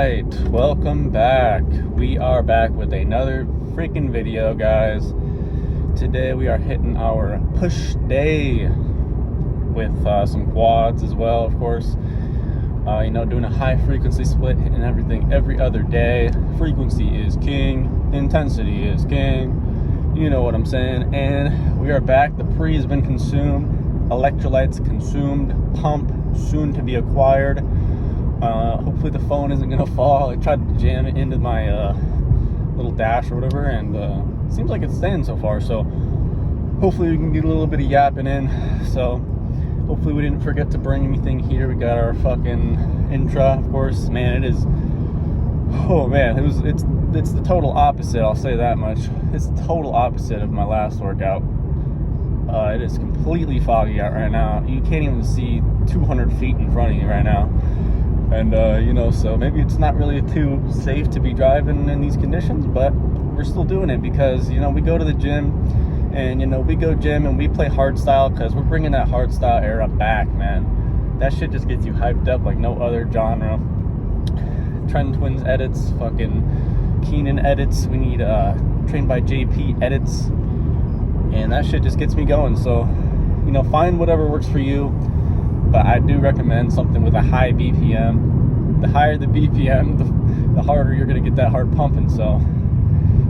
right, welcome back. We are back with another freaking video, guys. Today we are hitting our push day with some quads as well, of course. Doing a high frequency split, hitting everything every other day. Frequency is king, intensity is king. You know what I'm saying? And we are back. The pre has been consumed, electrolytes consumed, pump soon to be acquired. Hopefully the phone isn't gonna fall. I tried to jam it into my little dash or whatever, and it seems like it's staying so far. So hopefully we can get a little bit of yapping in. So hopefully we didn't forget to bring anything here. We got our fucking intra, of course. Man, it is. Oh man, it's the total opposite. I'll say that much. It's the total opposite of my last workout. It is completely foggy out right now. You can't even see 200 feet in front of you right now. And, so maybe it's not really too safe to be driving in these conditions, but we're still doing it because, we go to the gym and, we go gym and we play hardstyle because we're bringing that hardstyle era back, man. That shit just gets you hyped up like no other genre. Trend Twins edits, fucking Keenan edits. We need Trained by JP edits. And that shit just gets me going. So, find whatever works for you. But I do recommend something with a high BPM. The higher the BPM, the harder you're going to get that heart pumping. So,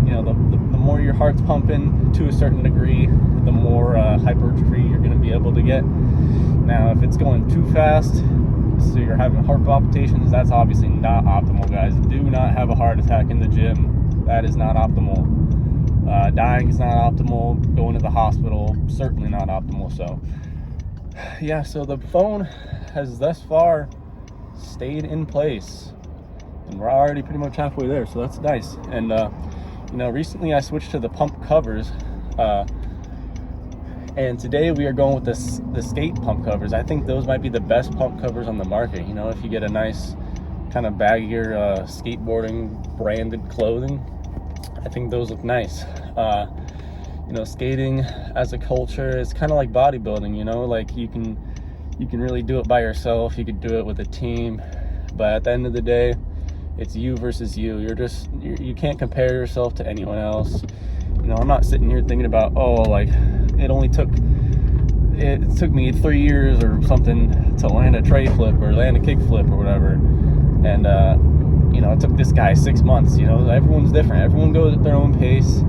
the more your heart's pumping to a certain degree, the more hypertrophy you're going to be able to get. Now, if it's going too fast, so you're having heart palpitations, that's obviously not optimal, guys. Do not have a heart attack in the gym. That is not optimal. Dying is not optimal. Going to the hospital, certainly not optimal. So, yeah, so the phone has thus far stayed in place. And we're already pretty much halfway there, so that's nice. And, recently I switched to the pump covers. And today we are going with the skate pump covers. I think those might be the best pump covers on the market. If you get a nice kind of baggier skateboarding branded clothing, I think those look nice. Skating as a culture is kind of like bodybuilding, like you can really do it by yourself. You could do it with a team, but at the end of the day, it's you versus you. You can't compare yourself to anyone else. I'm not sitting here thinking about, it took me 3 years or something to land a tray flip or land a kick flip or whatever. And, it took this guy 6 months. Everyone's different. Everyone goes at their own pace.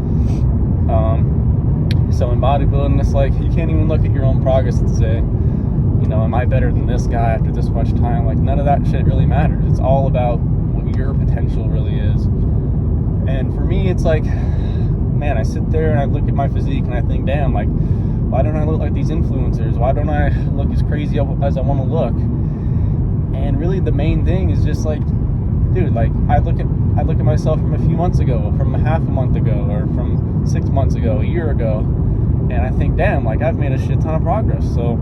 So in bodybuilding, it's like you can't even look at your own progress and say, am I better than this guy after this much time? Like, none of that shit really matters. It's all about what your potential really is. And for me, it's like, man, I sit there and I look at my physique and I think, damn, like, why don't I look like these influencers? Why don't I look as crazy as I want to look? And really the main thing is just like, dude, like, I look at myself from a few months ago, from a half a month ago, or from 6 months ago, a year ago, and I think, damn, like, I've made a shit ton of progress. So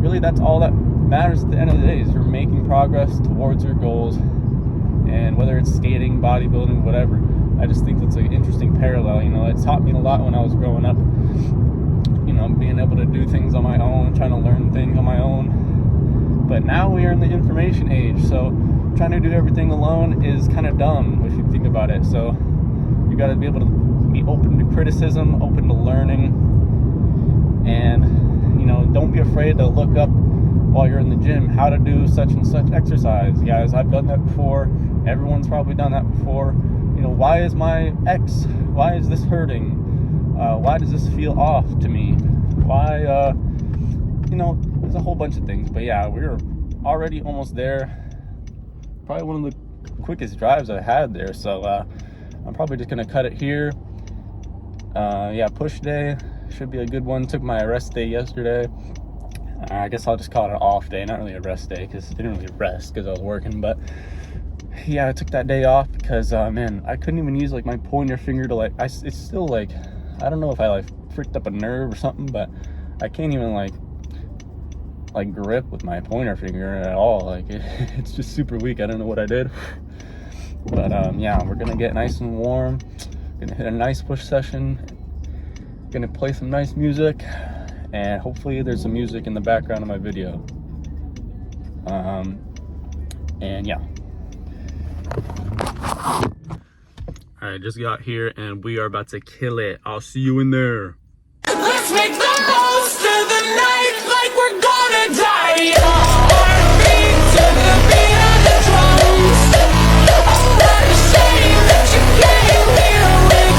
really that's all that matters at the end of the day, is you're making progress towards your goals. And whether it's skating, bodybuilding, whatever, I just think that's an interesting parallel. It taught me a lot when I was growing up, being able to do things on my own, trying to learn things on my own. But now we are in the information age, so trying to do everything alone is kind of dumb if you think about it. So you got to be able to be open to criticism, open to learning, and don't be afraid to look up while you're in the gym how to do such and such exercise. Guys, I've done that before. Everyone's probably done that before. Why is my X? Why is this hurting? Why does this feel off to me? Why? There's a whole bunch of things. But yeah, we're already almost there. Probably one of the quickest drives I had there. So I'm probably just gonna cut it here. Push day should be a good one. Took my rest day yesterday. I guess I'll just call it an off day, not really a rest day, because I didn't really rest because I was working. But yeah, I took that day off because man, I couldn't even use like my pointer finger to it's still like, I don't know if I freaked up a nerve or something, but I can't even like grip with my pointer finger at all. Like it's just super weak. I don't know what I did. But we're gonna get nice and warm, gonna hit a nice push session, gonna play some nice music, and hopefully there's some music in the background of my video. And yeah, Alright, just got here and we are about to kill it. I'll see you in there. Let's make the most of the night like we're gonna die. Heartbeat to the beat of the drums. Oh, what a shame that you came here with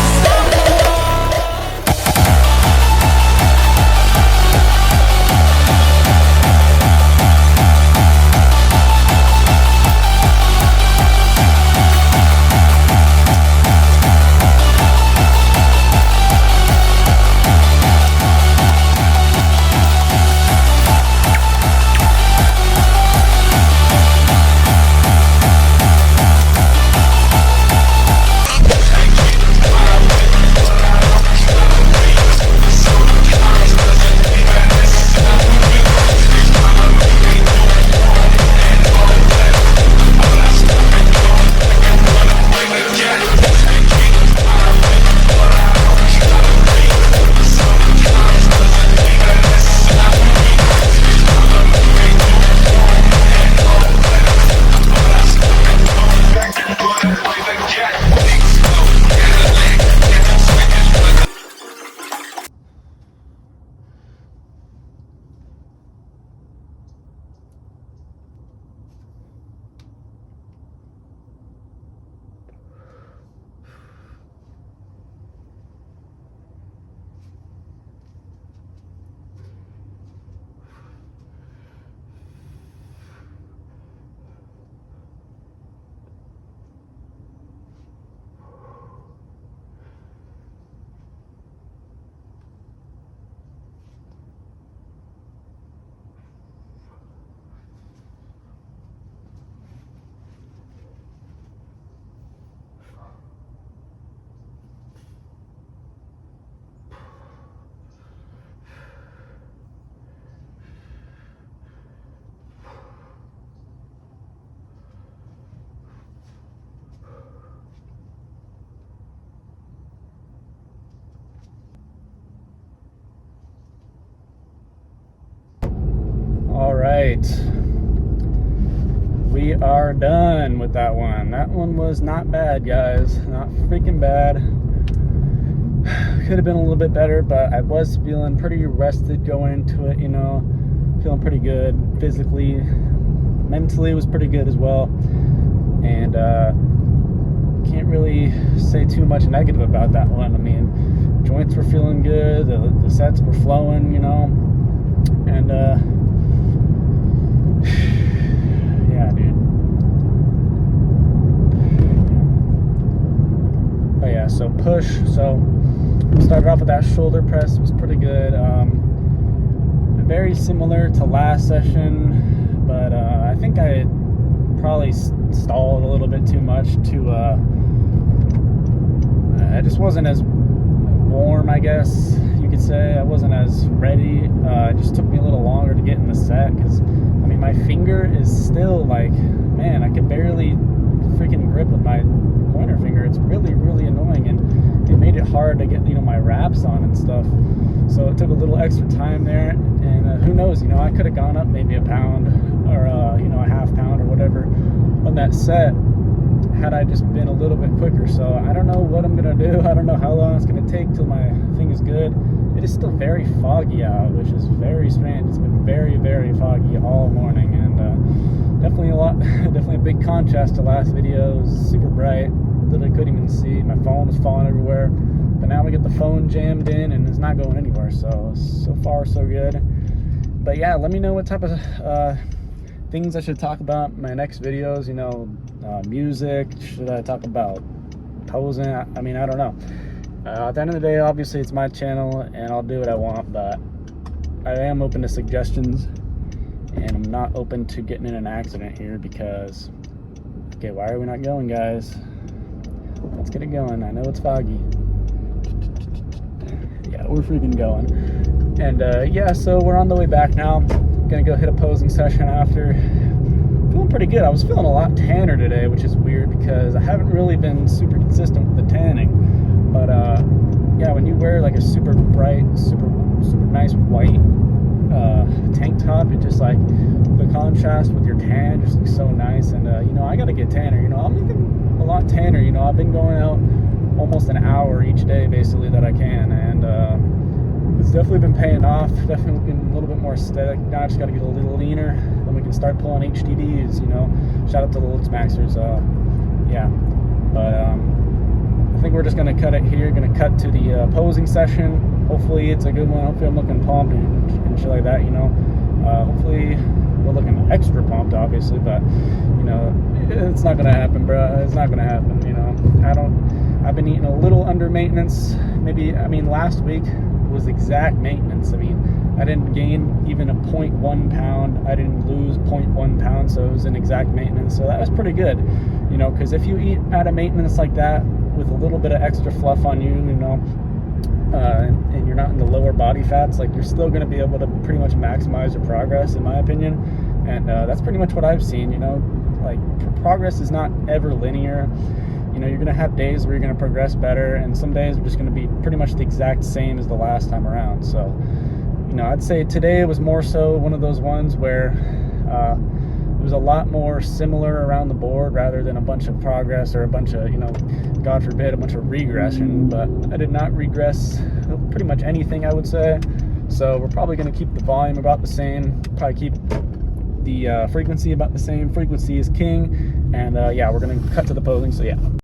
Alright, we are done with that one. That one was not bad, guys. Not freaking bad. Could have been a little bit better, but I was feeling pretty rested going into it, you know. Feeling pretty good physically. Mentally, it was pretty good as well. And can't really say too much negative about that one. I mean, joints were feeling good, the sets were flowing, you know. And yeah, dude. But yeah, so push. So started off with that shoulder press. It was pretty good. Very similar to last session, but I think I probably stalled a little bit too much to I just wasn't as warm, I guess you could say. I wasn't as ready. It just took me a little longer to get in the set because, I mean, my finger is still like, man, I could barely freaking grip with my pointer finger. It's really, really annoying, and it made it hard to get, you know, my wraps on and stuff. So it took a little extra time there, and who knows, you know, I could have gone up maybe a pound or, you know, a half pound or whatever on that set had I just been a little bit quicker. So I don't know what I'm gonna do. I don't know how long it's gonna take till my thing is good. It is still very foggy out, which is very strange. It's been very, very foggy all morning, and definitely a big contrast to last video. It was super bright, literally couldn't even see. My phone was falling everywhere, but now we get the phone jammed in and it's not going anywhere. So far so good. But yeah, let me know what type of things I should talk about in my next videos. You know, music, should I talk about posing? I mean, I don't know. At the end of the day, obviously it's my channel and I'll do what I want, but I am open to suggestions, and I'm not open to getting in an accident here because, okay, why are we not going, guys? Let's get it going. I know it's foggy. Yeah, we're freaking going. And yeah, so we're on the way back now. Gonna go hit a posing session after. Feeling pretty good. I was feeling a lot tanner today, which is weird because I haven't really been super consistent with the tanning. But yeah, when you wear like a super bright, super nice white tank top. It just like the contrast with your tan just looks so nice. And you know, I gotta get tanner. You know, I'm looking a lot tanner. You know, I've been going out almost an hour each day basically that I can, and it's definitely been paying off. Definitely looking a little bit more aesthetic. Now I just gotta get a little leaner, then we can start pulling HDDs. You know, shout out to the Looks Maxers. Yeah, but I think we're just gonna cut it here. Gonna cut to the posing session. Hopefully it's a good one. Hopefully I'm looking pumped and shit like that. You know, hopefully we're looking extra pumped, obviously, but you know, it's not gonna happen, bro. It's not gonna happen. You know, I've been eating a little under maintenance. Maybe, I mean, last week was exact maintenance. I mean, I didn't gain even a 0.1 pound. I didn't lose 0.1 pound, so it was an exact maintenance. So that was pretty good, you know, because if you eat at a maintenance like that with a little bit of extra fluff on you, you know, and you're not in the lower body fats, like you're still going to be able to pretty much maximize your progress, in my opinion. And that's pretty much what I've seen. You know, like progress is not ever linear. You know, you're going to have days where you're going to progress better, and some days are just going to be pretty much the exact same as the last time around. So, you know, I'd say today was more so one of those ones where it was a lot more similar around the board rather than a bunch of progress or a bunch of, you know, God forbid, a bunch of regression. But I did not regress pretty much anything, I would say. So we're probably going to keep the volume about the same, probably keep the frequency about the same. Frequency is king. And yeah, we're going to cut to the posing. So yeah.